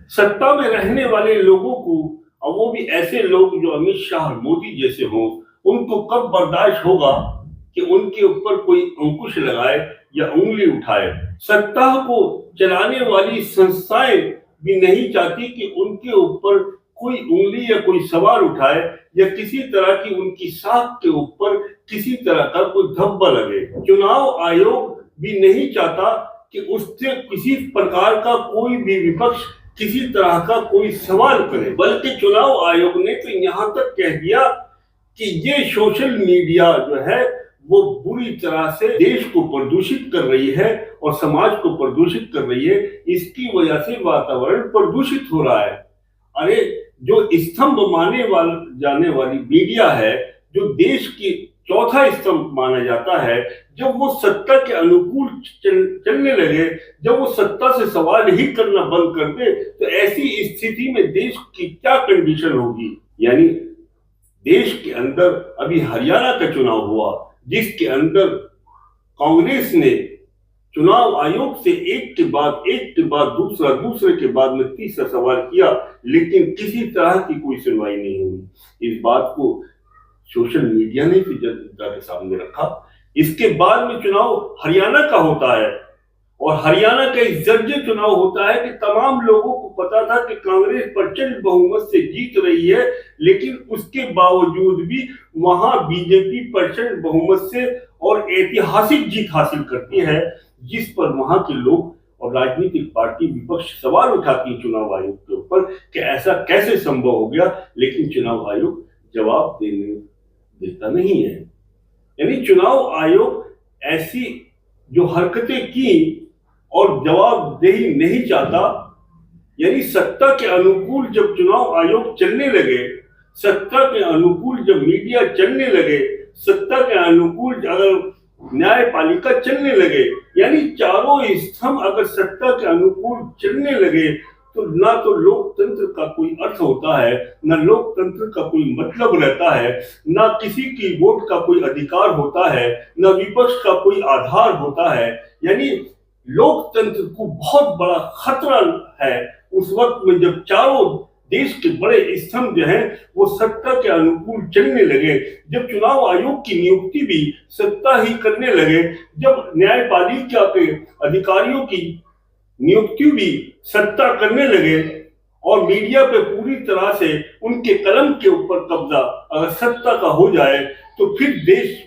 सत्ता में रहने वाले लोगों को, और वो भी ऐसे लोग जो अमित शाह और मोदी जैसे हों, उनको कब बर्दाश्त होगा कि उनके ऊपर कोई अंकुश लगाए या उंगली उठाए। सत्ता को चलाने वाली संस्थाएं भी नहीं चाहती कि उनके ऊपर कोई उंगली या कोई सवाल उठाए या किसी तरह की उनकी साख के ऊपर किसी तरह का कोई धब्बा लगे। चुनाव आयोग भी नहीं चाहता कि उससे किसी प्रकार का कोई भी विपक्ष किसी तरह का कोई सवाल करे, बल्कि चुनाव आयोग ने तो यहां तक कह दिया कि ये सोशल मीडिया जो है वो बुरी तरह से देश को प्रदूषित कर रही है और समाज को प्रदूषित कर रही है। इसकी वजह से वातावरण प्रदूषित हो रहा है। अरे, जो स्तंभ माने जाने वाली मीडिया है, जो देश की चौथा स्तंभ माना जाता है, जब वो सत्ता के अनुकूल चलने लगे, जब वो सत्ता से सवाल ही करना बंद कर दे, तो ऐसी स्थिति में देश की क्या कंडीशन होगी। यानी देश के अंदर अभी हरियाणा का चुनाव हुआ, जिसके अंदर कांग्रेस ने चुनाव आयोग से एक के बाद दूसरे के बाद में तीसरा सवाल किया, लेकिन किसी तरह की कोई सुनवाई नहीं हुई। इस बात को सोशल मीडिया ने भी जनता के सामने रखा। इसके बाद में चुनाव हरियाणा का होता है और हरियाणा का इस जर्जर चुनाव होता है कि तमाम लोगों को पता था कि कांग्रेस प्रचंड बहुमत से जीत रही है, लेकिन उसके बावजूद भी वहां बीजेपी प्रचंड बहुमत से और ऐतिहासिक जीत हासिल करती है, जिस पर वहां के लोग और राजनीतिक पार्टी विपक्ष सवाल उठाती है चुनाव आयोग के ऊपर कि ऐसा कैसे संभव हो गया, लेकिन चुनाव आयोग जवाब देता नहीं है। यानी चुनाव आयोग ऐसी जो हरकतें की और जवाबदेही नहीं चाहता, यानी सत्ता के अनुकूल जब चुनाव आयोग चलने लगे, सत्ता के अनुकूल जब मीडिया चलने लगे, सत्ता के अनुकूल अगर न्यायपालिका चलने लगे, यानी चारों स्तंभ अगर सत्ता के अनुकूल चलने लगे, तो ना तो लोकतंत्र का कोई अर्थ होता है, ना लोकतंत्र का कोई मतलब रहता है, ना किसी की वोट का कोई अधिकार होता है, ना विपक्ष का कोई आधार होता है। यानी लोकतंत्र को बहुत बड़ा खतरा है उस वक्त में जब चारों देश के बड़े स्तंभ जो हैं वो सत्ता के अनुकूल चलने लगे, जब चुनाव आयोग की नियुक्ति भी सत्ता ही करने लगे, जब न्यायपालिका के अधिकारियों की नियुक्ति भी सत्ता करने लगे और मीडिया पे पूरी तरह से उनके कलम के ऊपर कब्जा अगर सत्ता का हो जाए, तो फिर देश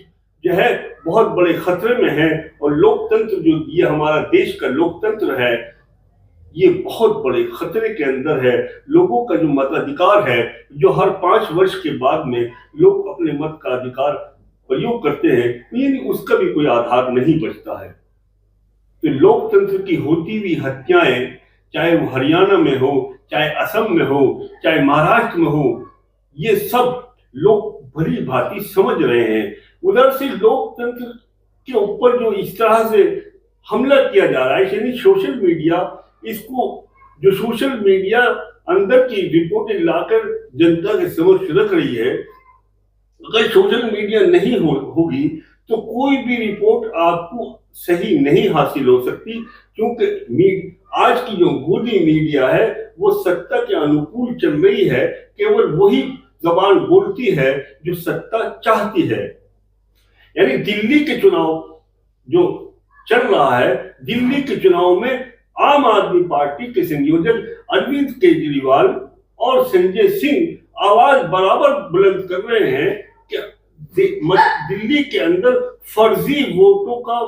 जो है बहुत बड़े खतरे में है। और लोकतंत्र जो ये हमारा देश का लोकतंत्र है, ये बहुत बड़े खतरे के अंदर है। लोगों का जो मताधिकार है, जो हर 5 वर्ष के बाद में लोग अपने मत का अधिकार प्रयोग करते हैं, यानी उसका भी कोई आधार नहीं बचता है। तो लोकतंत्र की होती हुई हत्याएं, चाहे वो हरियाणा में हो, चाहे असम में हो, चाहे महाराष्ट्र में हो, ये सब लोग भली भांति समझ रहे हैं। उधर से लोकतंत्र के ऊपर जो इस तरह से हमला किया जा रहा है, यानी सोशल मीडिया, इसको जो सोशल मीडिया अंदर की रिपोर्टें लाकर जनता के समक्ष रख रही है, अगर सोशल मीडिया नहीं होगी तो कोई भी रिपोर्ट आपको सही नहीं हासिल हो सकती, क्योंकि आज की जो गोदी मीडिया है वो सत्ता के अनुकूल चल रही है, केवल वही जबान बोलती है जो सत्ता चाहती है। यानी दिल्ली के चुनाव जो चल रहा है, दिल्ली के चुनाव में आम आदमी पार्टी के संयोजक अरविंद केजरीवाल और संजय सिंह आवाज बराबर बुलंद कर रहे हैं कि दिल्ली के अंदर फर्जी वोटों का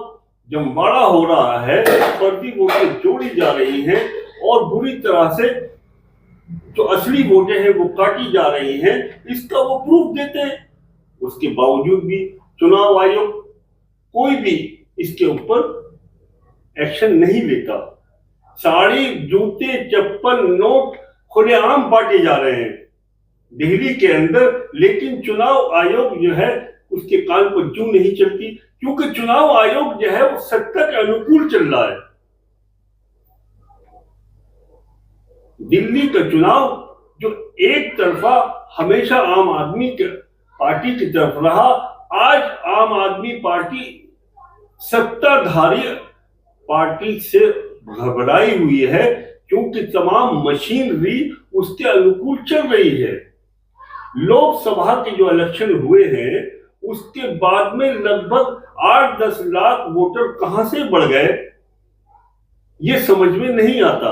जमवाड़ा हो रहा है, फर्जी वोटें जोड़ी जा रही हैं और बुरी तरह से जो असली वोटें हैं वो काटी जा रही हैं। इसका वो प्रूफ देते हैं। उसके बावजूद भी चुनाव आयोग कोई भी इसके ऊपर एक्शन नहीं लेता। साड़ी, जूते, चप्पल, नोट खुलेआम बांटे जा रहे हैं दिल्ली के अंदर, लेकिन चुनाव आयोग जो है उसके कान पर जूं नहीं चलती, क्योंकि चुनाव आयोग जो है वो सत्ता के अनुकूल चल रहा है। दिल्ली का चुनाव जो एक तरफा हमेशा आम आदमी पार्टी की तरफ रहा, आज आम आदमी पार्टी सत्ताधारी पार्टी से घबराई हुई है क्योंकि तमाम मशीनरी उसके अनुकूल चल रही है। लोकसभा के जो इलेक्शन हुए हैं उसके बाद में लगभग 8-10 लाख वोटर कहां से बढ़ गए, ये समझ में नहीं आता।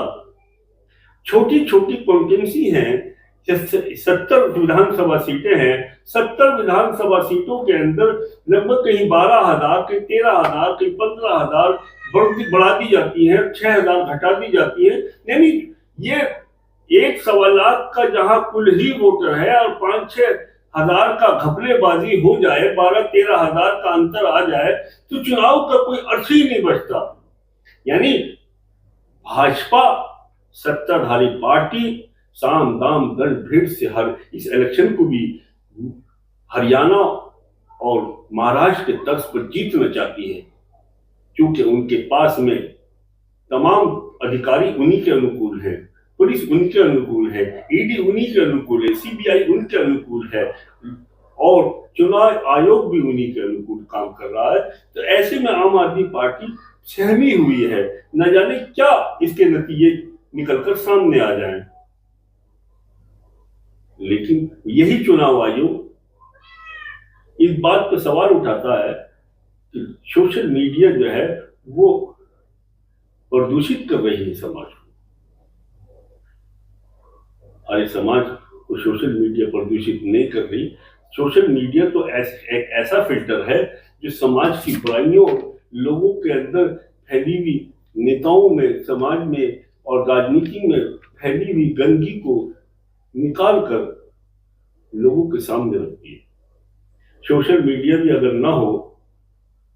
छोटी छोटी कॉन्स्टिट्यूंसी हैं, 70 विधानसभा सीटें हैं। 70 विधानसभा सीटों के अंदर लगभग कहीं 12,000, कहीं 13,000, कहीं 15,000 बढ़ा दी जाती है, 6,000 घटा दी जाती है। यानी ये 1-1.25 लाख का जहां कुल ही वोटर है और 5-6 हजार का घपलेबाजी हो जाए, 12-13 हजार का अंतर आ जाए, तो चुनाव का कोई अर्थ ही नहीं बचता। यानी भाजपा सत्ताधारी पार्टी साम दाम दंड भेद से हर इस इलेक्शन को भी हरियाणा और महाराष्ट्र के तर्ज पर जीतना चाहती है, क्योंकि उनके पास में तमाम अधिकारी उन्हीं के अनुकूल है, पुलिस उनके अनुकूल है, ईडी उन्हीं के अनुकूल है, सीबीआई उनके अनुकूल है और चुनाव आयोग भी उन्हीं के अनुकूल काम कर रहा है। तो ऐसे में आम आदमी पार्टी सहमी हुई है, न जाने क्या इसके नतीजे निकलकर सामने आ जाएं। लेकिन यही चुनाव आयोग इस बात पर सवाल उठाता है कि सोशल मीडिया जो है वो प्रदूषित कर रही है समाज को। अरे समाज को सोशल मीडिया प्रदूषित नहीं कर रही। सोशल मीडिया तो एक ऐसा फिल्टर है जो समाज की बुराइयों, लोगों के अंदर फैली हुई, नेताओं में, समाज में और राजनीति में फैली हुई गंदगी को निकाल कर लोगों के सामने रखती है। सोशल मीडिया भी अगर ना हो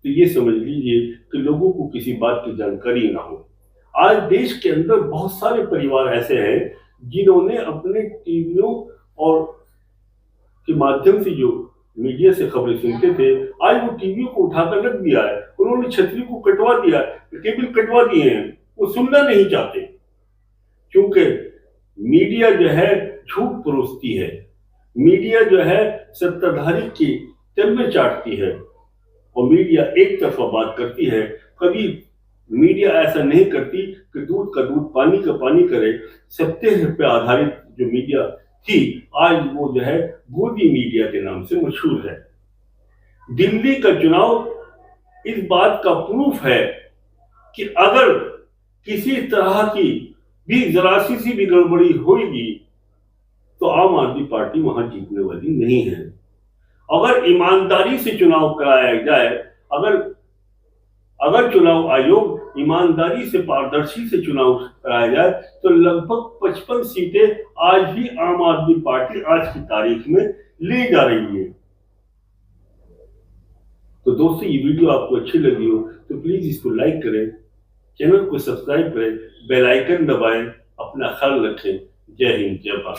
तो ये समझ लीजिए कि लोगों को किसी बात की जानकारी ना हो। आज देश के अंदर बहुत सारे परिवार ऐसे हैं जिन्होंने अपने टीवियों और के माध्यम से जो मीडिया से खबरें सुनते थे, आज वो टीवी को उठाकर रख दिया है, उन्होंने छतरी को कटवा दिया है, केबल कटवा दिए हैं, वो सुनना नहीं चाहते, क्योंकि मीडिया जो है झूठ परोसती है, मीडिया जो है सत्ताधारी की चर्बे चाटती है और मीडिया एक तरफा बात करती है। कभी मीडिया ऐसा नहीं करती कि दूध का दूध पानी का पानी करे। सत्य पे आधारित जो मीडिया थी, आज वो जो है गोदी मीडिया के नाम से मशहूर है। दिल्ली का चुनाव इस बात का प्रूफ है कि अगर किसी तरह की भी जरा सी भी गड़बड़ी होगी तो आम आदमी पार्टी वहां जीतने वाली नहीं है। अगर ईमानदारी से चुनाव कराया जाए, अगर चुनाव आयोग ईमानदारी से, पारदर्शी से चुनाव कराया जाए तो लगभग 55 सीटें आज भी आम आदमी पार्टी आज की तारीख में ले जा रही है। तो दोस्तों, ये वीडियो आपको अच्छी लगी हो तो प्लीज इसको लाइक करें, चैनल को सब्सक्राइब करें, बेल आइकन दबाएं, अपना ख्याल रखें। जय हिंद, जय भारत।